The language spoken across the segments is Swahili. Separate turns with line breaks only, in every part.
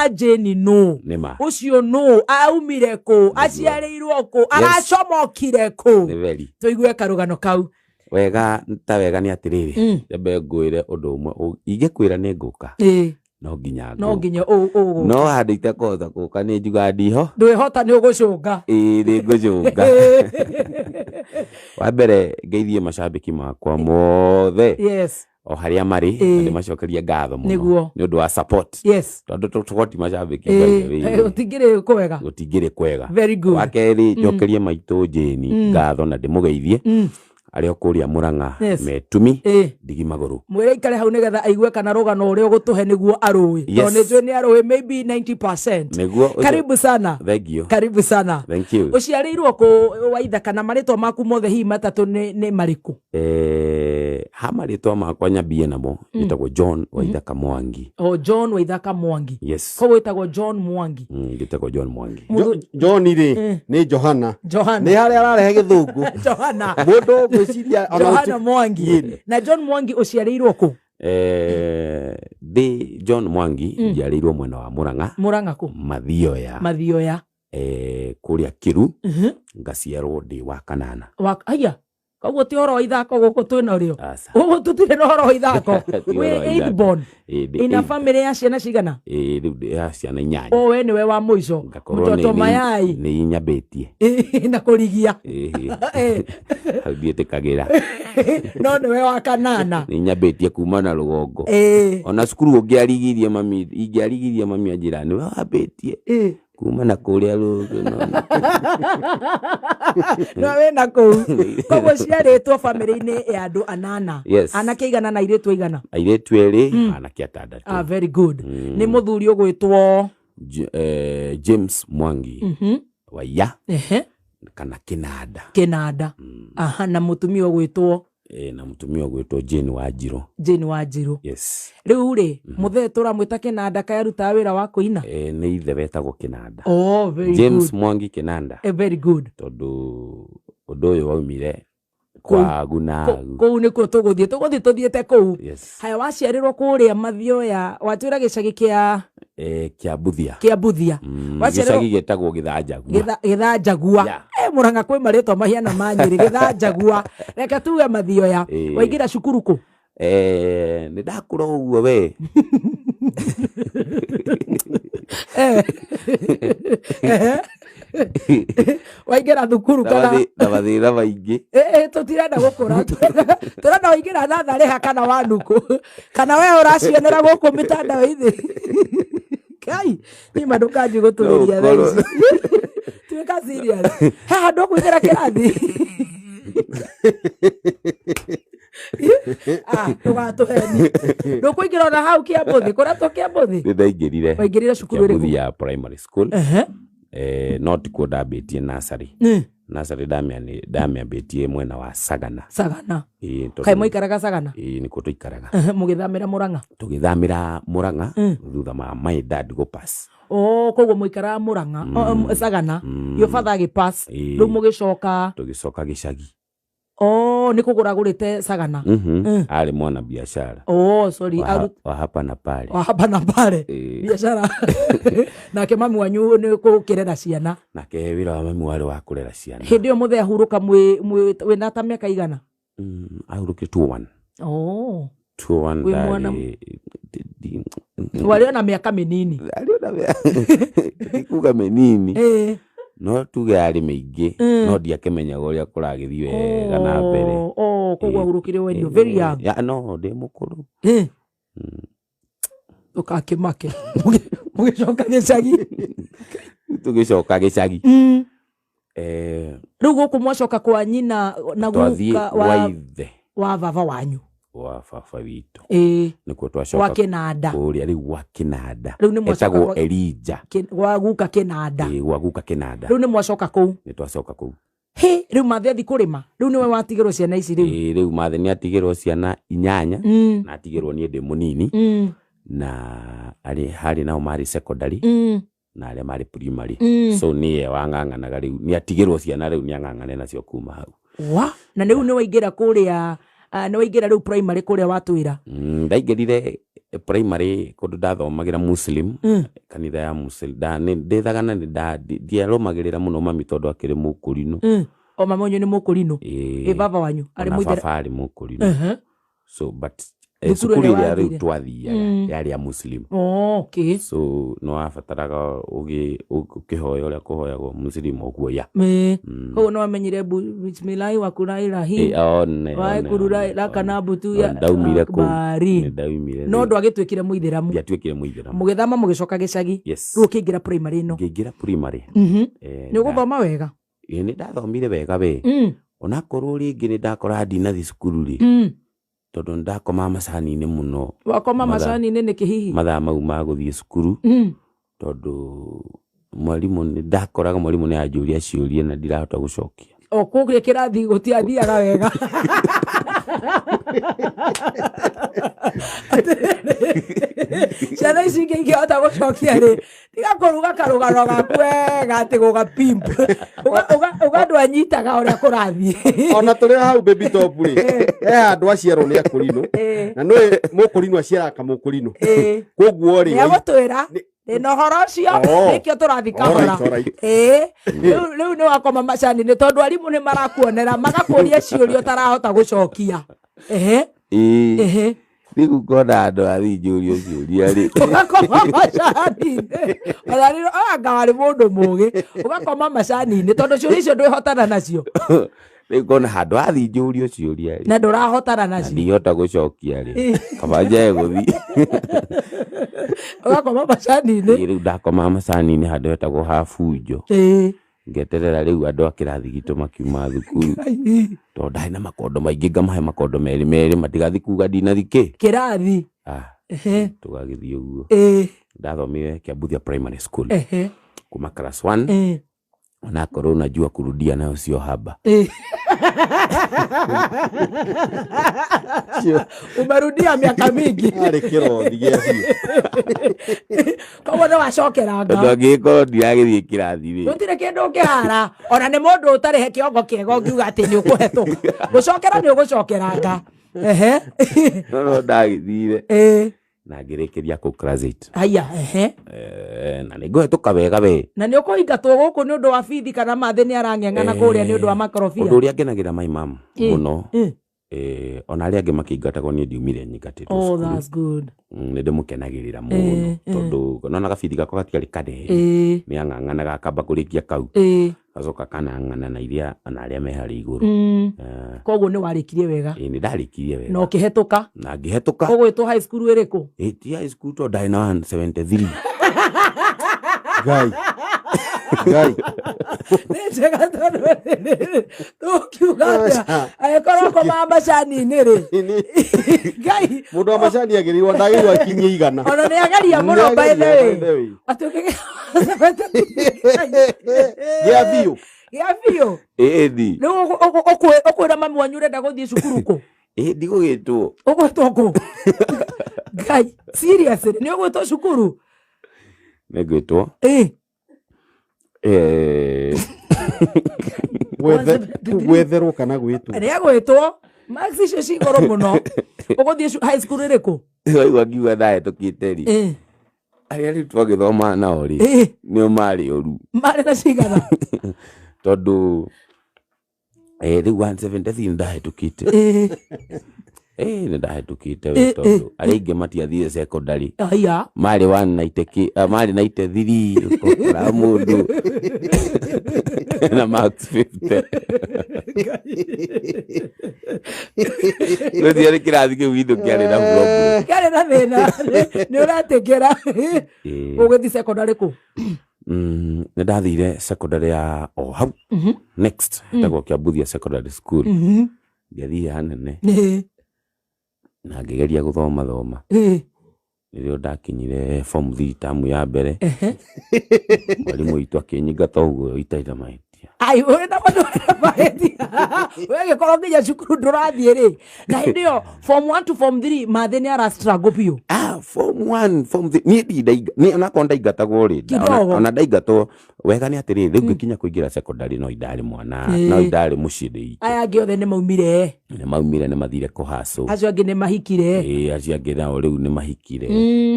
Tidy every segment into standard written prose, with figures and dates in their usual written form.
wa Jane no ucio no aumire ku aciareirwo ku aracomokire ku tuigue karugano kau
wega ta wega ni atiriri jambe ngwire undu umwe ingikwira ni nguka no nginya no handite kotha kuka ni njuga ndiho
ndwihota ni ugucunga
ni ngucunga wa mbere ngeithie macambiki makwa mothe o haria mari ndi macokeria ngatho muno ni undu wa support tondu tukoti macambiki
utingire
kwega
very good
wakeri njokerie maitu Jane ngatho na ndimugeithie ario kuria Murang'a metumi ndigi maguru
mwire ikare hau nigetha aigue kana rugano uri ugutuhe niguo arui tondu twe ni arui maybe 90%
niguo
karibu sana
thank you thank you
uciarirwo ku waitha kana maritwa maku mothe hi matatu ni mariku
ha maritwa makwa nyambie namo itagwo John Waithaka Mwangi
John Waithaka Mwangi
yes
ko witagwo John Mwangi
gitagwo John Mwangi
John ri ni Johana ni haria ararehe githungu
Johana
mundu
Johana Mwangi na John Mwangi uciarirwo ku
de John Mwangi njiarirwo mwena wa
Murang'a ku Mathioya
kuria Kiru ngaciarwo ndi wa kanana
aya koguo ti horo ithako guku twina rio ugu tutire no horo ithako we inborn ina family ya ciana cigana
riu ya ciana 8
we niwe wa muico mtoto mayai
ni nyambetie
na kurigia
habiete kagira
no niwe wa kanana
ni nyambetie kuma na rugongo ona cukuru ungiarigirie mami ajira ni wabetie kuma na kuria rugo
no we na ku koguo ciaritwo family-ini ya andu anana anake igana na iretu igana
iretu eri anake atandatu
very good ni muthuri ugwitwo
James Mwangi waya kana Kinanda aha na mutumia ugwitwo na mutumia ugwitwo Jane Wanjiru
yes riu ri muthe turamwita Kinanda kayaruta wira wa kuina
ni ithe betagwo Kinanda
very
James
good.
Mwangi Kinanda
very good
tondu undu uyu waumire kwa guna
kou nikuo tuthiete kou haya waciarirwo kuria Mathioya watwira gicagi kia
Buthia
gicagi
gitagwo
Githanjagua Murang'a kwi maritwa mahiana manyiri Githanjagua reke tuge Mathioya waingira cukuru ku
ni ndakura uguo we
waingira thukuru kana
na mathira maingi
tutirenda gukura turenda waingira nathari hakana wanuku kana we uracionera guku mitandao ithi kai ni madukanji guturiria thaisi tuika serious ha ndo kuingira kirathi tugatuheni ndukuingira na hau Kiambuthi kuratwo Kiambuthi
ndaingirire
waingirire cukuru iriku
ya primary school not kuo ndambitie nursery ndambitie mwena wa Sagana kai muikaraga Sagana nikuo tuikaraga
mugithamira
Murang'a thutha ma my dad go pass
koguo muikara Murang'a Sagana yo father agipass riu mugicoka
gicagi
ni kugura gurite Sagana
ari mwana biashara
sorry
wa hapa na pale
biashara nake mami wanyu ni kukirera ciana
nake wira wa mami wari wa kurera ciana
hindi yo muthe ahuruka wina ta miaka igana
ahuruki 21
wali na miaka minini
kuga minini no tuge ari maingi no ndiakimenya uria kuragithii wega na mbere
koguo ahurukire we very young
no ndi mukuru
tukakimake mugicoka gicagi riu guku mwacoka kwa nyina na guka wa baba wanyu
wa baba witu
nikuo twacoka wa Kinanda
uria riu wa Kinanda etagwo Elija
wa guka Kinanda riu ni mwacoka kou
ni twacoka kou
riu mathe athi kurima riu niwe watigirwo ciana ici
riu mathe ni atigirwo ciana 8 na atigirwo ni ndi munini na hari nao mari secondary na aria mari primary so niye wang'ang'anaga riu ni atigirwo ciana riu ni ang'ang'ane nacio kuma hau
na riu ni waingira kuria ni waingira riu primary kuria watwira
ndaingirire primary kundu ndathomagira Muslim kanitha ya Muslim ndithaga na ndiarumagirira muno mami tondu akiri mukurino
o mama wanyu ni mukurino baba wanyu ari muithera
baba ari mukurino so but sukuru ya twathia yari ya Muslim
okay
so no afataraga ukihoya uria kuhoyagwo Muslim okuoya
ho no amenyire bismillah wa kurailahi wa kurura kana butu ya
ndaumire ku
no ndo agitwikire muitheramu
yatwikire muitheramu
mugithama mugicoka gicagi ru kingira primary no
ngingira primary
ni guthoma wega
ni ndathomire wega be ona korwo ringi ni ndakora ndinathi cukuru ri tondu ndakoma macani-inĩ muno
wakoma macani-inĩ nĩ kĩhihi
mathaa mau ma gũthiĩ cukuru tondu mwarimu ndakoraga mwarimu nĩ anjũria ciũria na ndirahota gũcokia
kũrĩa kĩrathi gũtiathiaga wega ciana ici ingĩ ingĩhota gũcokia rĩ tiga kũruga karũgano gaku wega atĩ gũgapimp ũgandũ anyitaga ũrĩa kũrathiĩ
ona tũrĩ hau baby top rĩ andũ aciarwo nĩ akũrinũ na nĩ mũkũrinũ aciaraga kamũkũrinũ koguo rĩ
nĩagũtwĩra no horo cio nikio turathi kahora riu ni wakoma macani-inĩ tondũ arimũ nĩ marakuonera magakũria ciũria ũtarahota gũcokia
rĩu ngona andũ athinjũrio ciũria rĩ
ũgakoma macani-inĩ ona rĩu anga warĩ mũndũ mũgĩ ũgakoma macani-inĩ tondũ ciũria icio ndwĩhotana nacio
rĩu ngona handũ athinjũrio ciũria rĩ
na ndũrahotana nacio
ndingĩhota gũcokia rĩ kaba njae gũthiĩ
ũgakoma macani-inĩ
rĩu ndakoma macani-inĩ handũ hetagwo Habunjo ngeterera rĩu andũ a kĩrathi gitũ makiuma thukuru tondũ ndarĩ na makondo maingĩ ngamahe makondo merĩ merĩ matigathi kuga ndinathi
kĩrathi
tũgagĩthiĩ ũguo ndathomire Kiambuthia Primary School kuma class 1 onakorwo najua kurudia nayo sio haba
umerudia miaka mingi
arĩ kĩrothi gĩacio
koguo nĩ wacokeranga
tondũ angĩkorwo ndiragĩthiĩ kĩrathi rĩ
gũtirĩ kĩndũ ũkĩhara ona nĩ mũndũ ũtarĩ he kĩongo kĩega ũngiuga atĩ nĩ ũkũhetũka gũcokera nĩ ũgũcokeranga
no ndagĩthire na ngĩrĩkĩria kũ class 8
aya
na nĩngũhetũka wega we
na nĩ ũkũingatwo gũkũ nĩ ũndũ wa bithi kana mathĩ nĩ arang'eng'ana kũrĩa nĩ ũndũ wa makorobia
ũndũ ũrĩa ngenagĩra my mom mũno ona arĩa angĩ makĩingatagwo niĩ ndiumire nyingatĩtwo cukuru nĩ ndĩmũkenagĩrĩra mũno tondũ nona gabithi gakwa gatiarĩ kanene nĩ ang'ang'anaga akamba kũrĩkia kau gacoka kanang'ana na iria ona arĩa me harĩ igũrũ
koguo nĩ warĩkirie wega
nĩ ndarĩkirie wega
na ũkĩhetũka
na ngĩhetũka
ũgwĩtwo high school ĩrĩkũ
ti high school tondũ ndarĩ na 173
Ngai
nĩ njega tondũ tũkiuga atĩa agĩkorwo koma macani-inĩ rĩ Ngai
mũndũ wa macani agĩrĩirwo ndagĩrĩirwo akinyie igana
ona nĩ ageria mũno by the way atuĩke
gĩa biũ
gĩa biũ
ĩthi
rĩu ũkwĩra mami wanyu ũrenda gũthiĩ cukuru kũ
ndigũgĩtwo
ũgwĩtwo kũ Ngai seriously nĩ ũgwĩtwo cukuru
nĩ ngwĩtwo
gwetherwo kana gwĩtwo
nĩ agwĩtwo max icio ci igũrũ mũno ũgũthiĩ high school ĩrĩkũ
waigua ngiuga ndahĩtũkĩte rĩ arĩa rĩu twagĩthoma nao rĩ nĩo marĩ ũru
marĩ na cigana
tondũ rĩu 173 ndahĩtũkĩte nĩ ndahĩtũkĩte we tondũ arĩa ingĩ matiathire secondary marĩ 93 ũkora mũndũ na max 50 gũtiarĩ kĩrathi kĩu gitũ kĩarĩ na problem
kĩarĩ na thĩna nĩ ũratĩkĩra ũgĩthiĩ secondary kũ
nĩ ndathire secondary ya o hau next ĩtagwo Kiambuthia Secondary School ndiathire hanene na ngĩgeria gũthoma nĩrĩo ndakinyire form 3 tamu ya mbere mwarimũ witũ akĩnyingata ũguo itaita maiti mahetia
ai we na maundu mahetia we gikorwo nginya cukuru ndurathie ri na hindi yo form 1 to form 3 mathe ni ara struggle pio
form 1 form 3 ni ndaiga ni anakonda igatagwo ri ona ndaigatwo wega ni atiri riu ngikinya kuingira secondary no idari mwana no idari muciri
aya ngi othe ni maumire
ni mathire kuhaso
acio angi ni mahikire
acio angi nao riu ni mahikire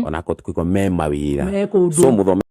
ona ko tukwiko me mawira so muthome